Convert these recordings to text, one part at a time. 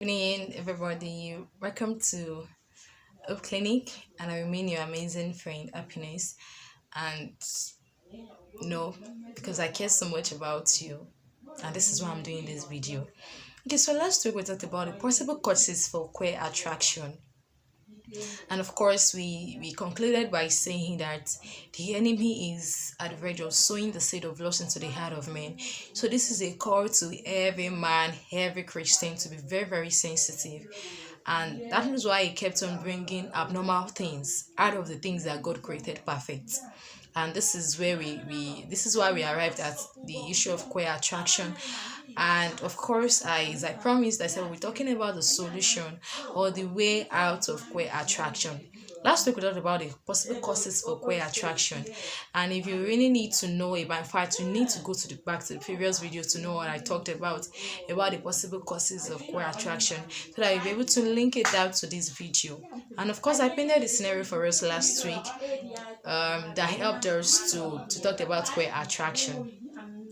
Good evening, everybody. Welcome to Up Clinic, and I remain your amazing friend, Happiness. And no, because I care so much about you, and this is why I'm doing this video. Okay, so last week we talked about the possible causes for queer attraction, and of course, we concluded by saying that the enemy is at the verge of sowing the seed of loss into the heart of men. So this is a call to every man, every Christian to be very, very sensitive. And that is why he kept on bringing abnormal things out of the things that God created perfect. And this is where this is why we arrived at the issue of queer attraction. And of course, as I promised, I said we're talking about the solution or the way out of queer attraction. Last week we talked about the possible causes for queer attraction, and if you really need to know about, in fact, you need to go to the back to the previous video to know what I talked about the possible causes of queer attraction, so that you'll be able to link it down to this video. And of course, I painted the scenario for us last week that helped us to talk about queer attraction.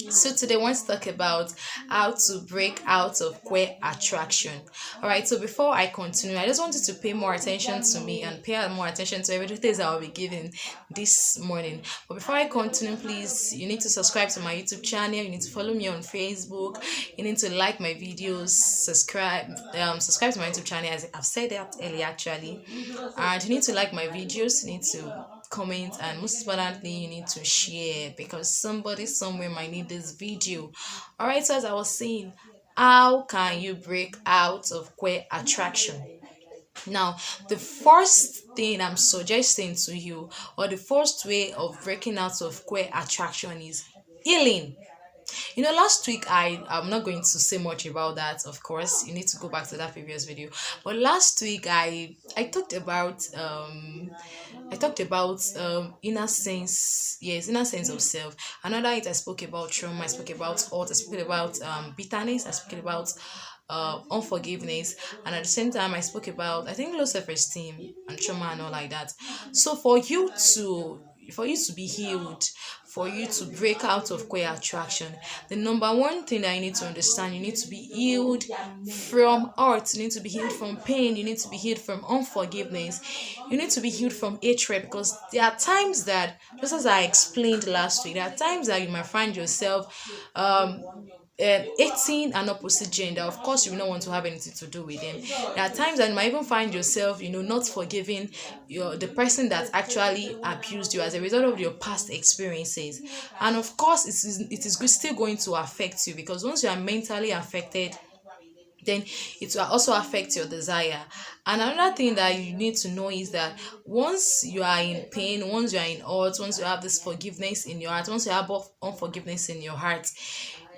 So today I want to talk about how to break out of queer attraction. Alright, so before I continue, I just wanted to pay more attention to me and pay more attention to everything that I'll be giving this morning. But before I continue, please, you need to subscribe to my YouTube channel, you need to follow me on Facebook, you need to like my videos, subscribe to my YouTube channel, as I've said that earlier actually. And you need to like my videos, you need to comment, and most importantly you need to share, because somebody somewhere might need this video. All right, so as I was saying, how can you break out of queer attraction? Now, the first thing I'm suggesting to you, or the first way of breaking out of queer attraction, is healing. Last week I'm not going to say much about that. Of course, you need to go back to that previous video. But last week I talked about inner sense, inner sense of self. Another night I spoke about trauma, I spoke about hurt, I spoke about bitterness, I spoke about unforgiveness, and at the same time I spoke about, I think, low self-esteem and trauma and all like that. So for you to be healed, for you to break out of queer attraction, the number one thing that you need to understand, you need to be healed from hurt, you need to be healed from pain, you need to be healed from unforgiveness, you need to be healed from hatred. Because there are times that, just as I explained last week, there are times that you might find yourself hating an opposite gender. Of course, you will not want to have anything to do with them. There are times that you might even find yourself, not forgiving the person that actually abused you as a result of your past experiences. And of course, it is still going to affect you, because once you are mentally affected, then it will also affect your desire. And another thing that you need to know is that once you are in pain, once you are in hurt, once you have this forgiveness in your heart, once you have both unforgiveness in your heart,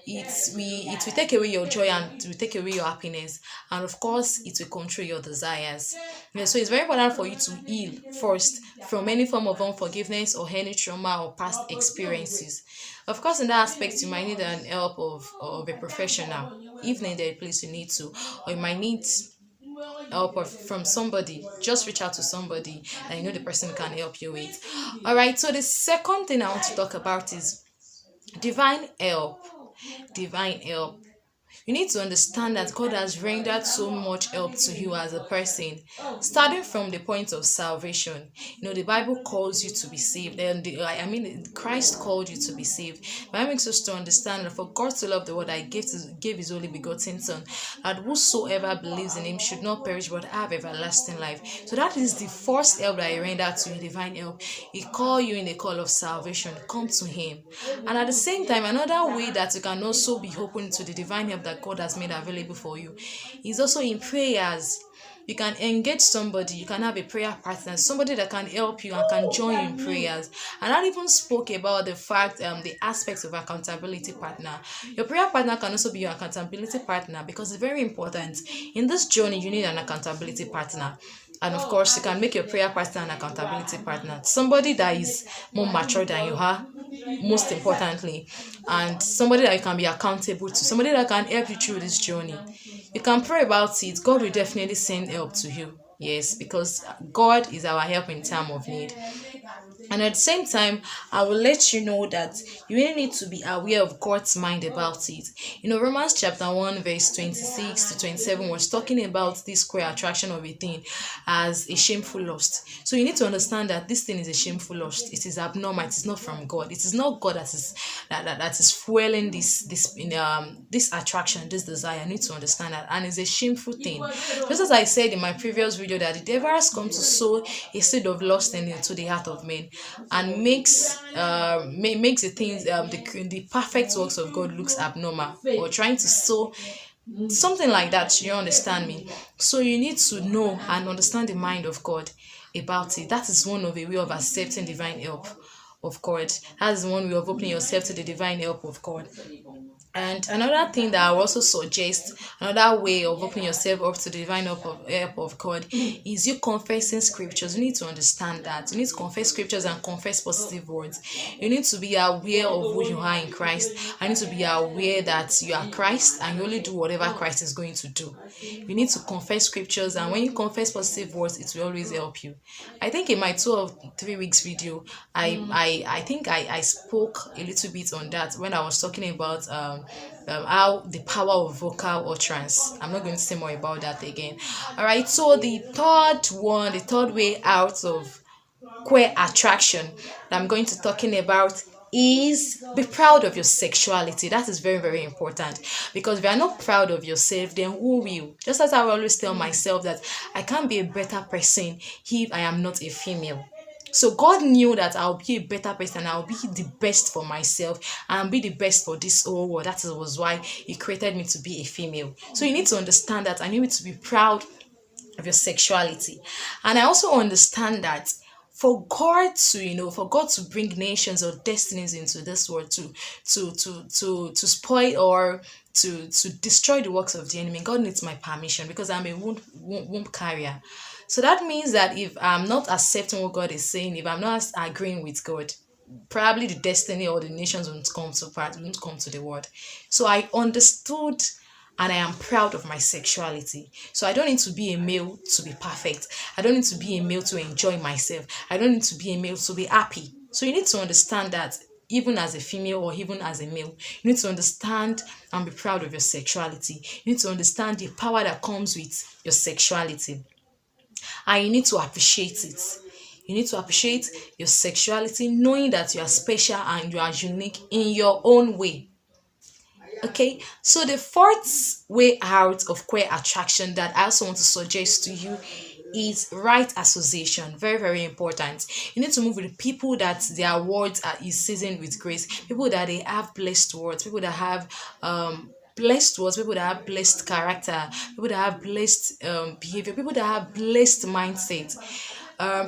it will take away your joy, and it will take away your happiness, and of course it will control your desires. So it's very important for you to heal first from any form of unforgiveness or any trauma or past experiences. Of course, in that aspect you might need an help of a professional. If needed, please, you need to, or you might need help from somebody. Just reach out to somebody and the person can help you with. All right, so the second thing I want to talk about is divine help. You need to understand that God has rendered so much help to you as a person, starting from the point of salvation. The Bible calls you to be saved, and Christ called you to be saved. That makes us to understand that for God to love the world, that He gave His only begotten Son, that whosoever believes in Him should not perish but have everlasting life. So that is the first help that He rendered to you, divine help. He called you in the call of salvation. Come to Him. And at the same time, another way that you can also be open to the divine help that God has made available for you is also in prayers. You can engage somebody, you can have a prayer partner, somebody that can help you and can join you in prayers. And I even spoke about the fact, the aspects of accountability partner. Your prayer partner can also be your accountability partner, because it's very important. In this journey, you need an accountability partner. And of course, you can make your prayer partner an accountability partner, somebody that is more mature than you are, most importantly, and somebody that you can be accountable to, somebody that can help you through this journey. You can pray about it. God will definitely send help to you. Yes, because God is our help in time of need. And at the same time, I will let you know that you really need to be aware of God's mind about it. Romans chapter 1, verse 26 to 27 was talking about this queer attraction of a thing as a shameful lust. So you need to understand that this thing is a shameful lust. It is abnormal. It is not from God. It is not God that is fueling this attraction, this desire. You need to understand that, and it's a shameful thing. Just as I said in my previous video, that the devil has come to sow a seed of lust into the heart of men, and makes the things the perfect works of God looks abnormal, or trying to sow something like that. You understand me? So you need to know and understand the mind of God about it. That is one of a way of accepting divine help of God. That's one way of opening yourself to the divine help of God. And another thing that I will also suggest, another way of opening yourself up to the divine help of God, is you confessing scriptures. You need to understand that. You need to confess scriptures and confess positive words. You need to be aware of who you are in Christ. You need to be aware that you are Christ and you only do whatever Christ is going to do. You need to confess scriptures, and when you confess positive words, it will always help you. I think in my 2 or 3 weeks video, I think I spoke a little bit on that when I was talking about how the power of vocal utterance. I'm not going to say more about that again. All right, so the third way out of queer attraction that I'm going to talking about is be proud of your sexuality. That is very, very important, because if you are not proud of yourself, then who will? Just as I always tell myself that I can't be a better person if I am not a female. So God knew that I'll be a better person, I'll be the best for myself, and I'll be the best for this whole world. That was why He created me to be a female. So you need to understand that, and you need to be proud of your sexuality. And I also understand that for God to bring nations or destinies into this world to spoil or to destroy the works of the enemy, God needs my permission, because I'm a womb carrier. So that means that if I'm not accepting what God is saying, if I'm not agreeing with God, probably the destiny or the nations won't come to the world. So I understood, and I am proud of my sexuality. So I don't need to be a male to be perfect. I don't need to be a male to enjoy myself. I don't need to be a male to be happy. So you need to understand that even as a female or even as a male, you need to understand and be proud of your sexuality. You need to understand the power that comes with your sexuality. And you need to appreciate it. You need to appreciate your sexuality, knowing that you are special and you are unique in your own way. Okay, so the fourth way out of queer attraction that I also want to suggest to you is right association. Very, very important. You need to move with people that their words is seasoned with grace, people that they have blessed words, people that have blessed words, people that have blessed character, people that have blessed behavior, people that have blessed mindset.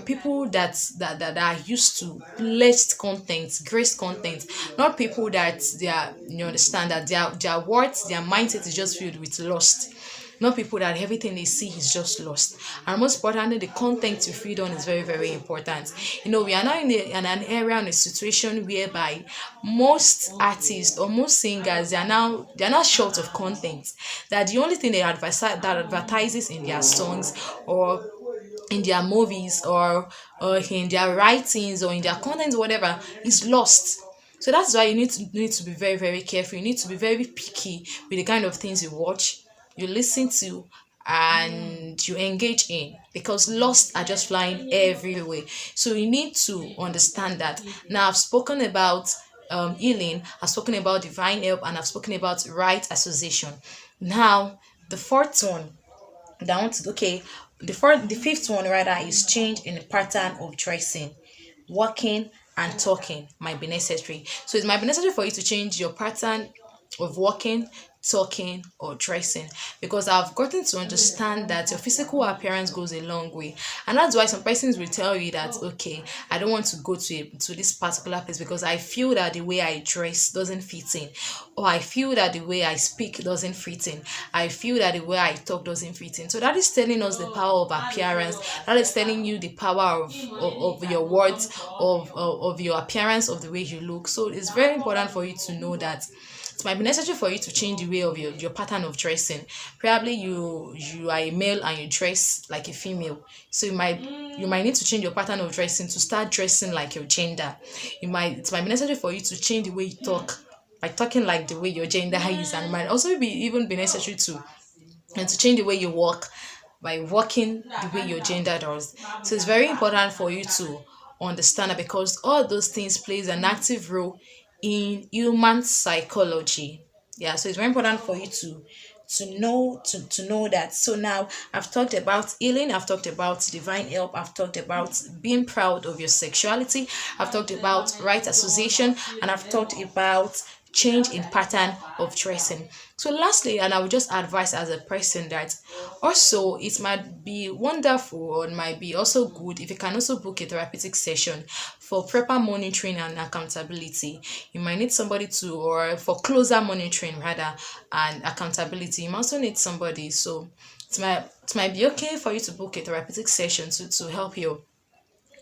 People that are used to blessed content, grace content, not people that you understand that their words, their mindset is just filled with lust. Not people that everything they see is just lost. And most importantly, the content you feed on is very, very important. We are now in an area, in a situation whereby most artists or most singers, they are now short of content. That the only thing they advertises in their songs or in their movies or in their writings or in their content, whatever, is lost. So that's why you need to be very, very careful. You need to be very picky with the kind of things you watch, you listen to, and you engage in, because lost are just flying everywhere. So you need to understand that. Now I've spoken about healing, I've spoken about divine help, and I've spoken about right association. Now the fourth one down to the fifth one rather is change in the pattern of dressing, walking, and talking might be necessary. So it might be necessary for you to change your pattern of walking, talking, or dressing, because I've gotten to understand that your physical appearance goes a long way. And that's why some persons will tell you that, okay, I don't want to go to this particular place because I feel that the way I dress doesn't fit in, or I feel that the way I speak doesn't fit in, I feel that the way I talk doesn't fit in. So that is telling us the power of appearance. That is telling you the power of your words, of your appearance, of the way you look. So it's very important for you to know that it might be necessary for you to change the way of your pattern of dressing. Probably you are a male and you dress like a female, so you might need to change your pattern of dressing to start dressing like your gender. It might be necessary for you to change the way you talk by talking like the way your gender is, and it might also be necessary to change the way you walk by walking the way your gender does. So it's very important for you to understand that, because all those things plays an active role in human psychology. Yeah, so it's very important for you to know that. So now I've talked about healing, I've talked about divine help, I've talked about being proud of your sexuality, I've talked about right association, and I've talked about change in pattern of dressing. So lastly, and I would just advise as a person that also it might be wonderful, or it might be also good if you can also book a therapeutic session for proper monitoring and accountability. You might need somebody or for closer monitoring rather and accountability. You might also need somebody. So it might be okay for you to book a therapeutic session to help your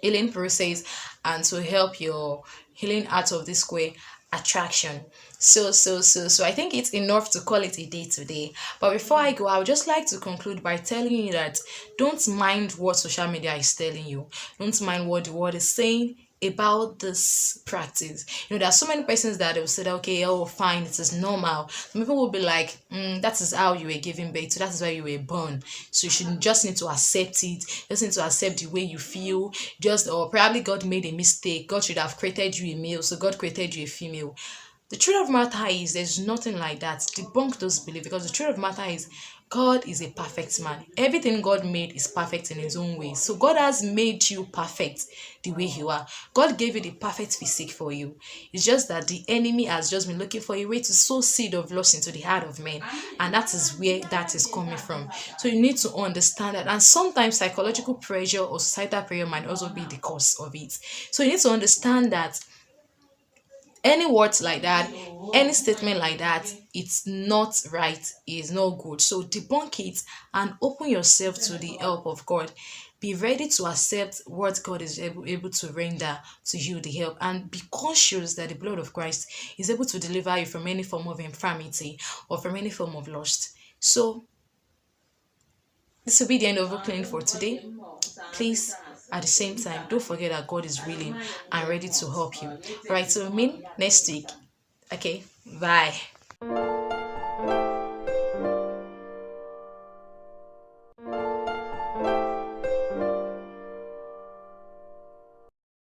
healing process and to help your healing out of this square attraction. So I think it's enough to call it a day today. But before I go, I would just like to conclude by telling you that don't mind what social media is telling you. Don't mind what the world is saying about this practice. There are so many persons that will say that, okay, oh fine, it is normal. Some people will be like, that is how you were given birth, so that is why you were born, so you should just need to accept it, just need to accept the way you feel, or probably God made a mistake, God should have created you a male, so God created you a female. The truth of matter is there's nothing like that. Debunk those beliefs, because the truth of matter is God is a perfect man. Everything God made is perfect in his own way. So God has made you perfect the way you are. God gave you the perfect physique for you. It's just that the enemy has just been looking for a way to sow seed of lust into the heart of men, and that is where that is coming from. So you need to understand that, and sometimes psychological pressure or societal pressure might also be the cause of it. So you need to understand that any words like that, any statement like that, it's not right, it's not good. So debunk it and open yourself to the help of God. Be ready to accept what God is able to render to you, the help, and be conscious that the blood of Christ is able to deliver you from any form of infirmity or from any form of lust. So this will be the end of opening for today. Please, at the same time, don't forget that God is willing and ready to help you. Alright, so we'll meet next week. Okay, bye.